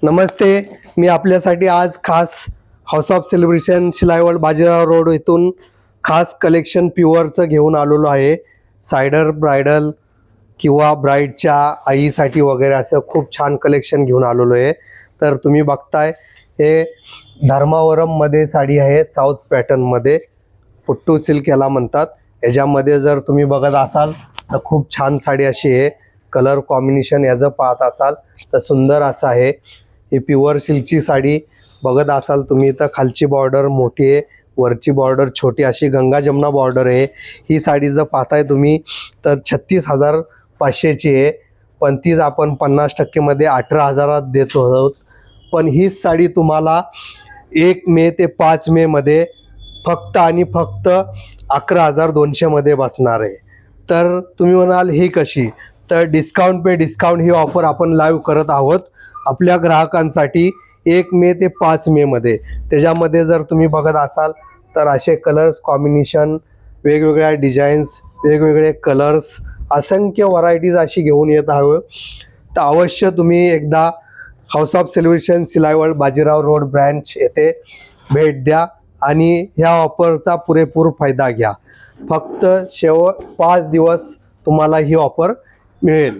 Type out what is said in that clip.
नमस्ते, मी आपल्यासाठी आज खास हाऊस ऑफ सेलिब्रेशन शिलाईवळ बाजीराव रोड इथून खास कलेक्शन प्युअरचं घेऊन आलेलो आहे. सायडर ब्रायडल किंवा ब्राईडच्या आईसाठी वगैरे असं खूप छान कलेक्शन घेऊन आलेलो आहे. तर तुम्ही बघताय हे धर्मावरममध्ये साडी आहे, साऊथ पॅटर्नमध्ये पुट्टू सिल्क याला म्हणतात. याच्यामध्ये जर तुम्ही बघत असाल तर खूप छान साडी अशी आहे. कलर कॉम्बिनेशन याचं पाहत असाल तर सुंदर असं आहे. ही प्युअर सिल्कची साडी बघत असाल तुम्ही तर खालची बॉर्डर मोठी आहे, वरची बॉर्डर छोटी अशी गंगा जमुना बॉर्डर आहे. ही साडी जर पाहताय तुम्ही तर 36,500ची आहे, पण तीच आपण 50% मध्ये 18,000 देतो आहोत. पण हीच साडी तुम्हाला 1 मे ते 5 मे मध्ये फक्त आणि फक्त 11,200 मध्ये बसणार आहे. तर तुम्ही म्हणाल ही कशी, तर डिस्काउंट पे डिस्काउंट ही ऑफर आपण लाईव्ह करत आहोत आपल्या ग्राहकांसाठी 1 मे ते 5 मे मध्ये. त्याच्यामध्ये जर तुम्ही बघत असाल तर असे कलर्स कॉम्बिनेशन, वेगवेगळ्या डिझाईन्स, वेगवेगळे कलर्स, असंख्य व्हरायटीज अशी घेऊन येत आहोत. तर अवश्य तुम्ही एकदा हाऊस ऑफ सेलिब्रेशन शिलाईवळ बाजीराव रोड ब्रँच येथे भेट द्या आणि ह्या ऑफरचा पुरेपूर फायदा घ्या. फक्त शेवट 5 दिवस तुम्हाला ही ऑफर मिळेल.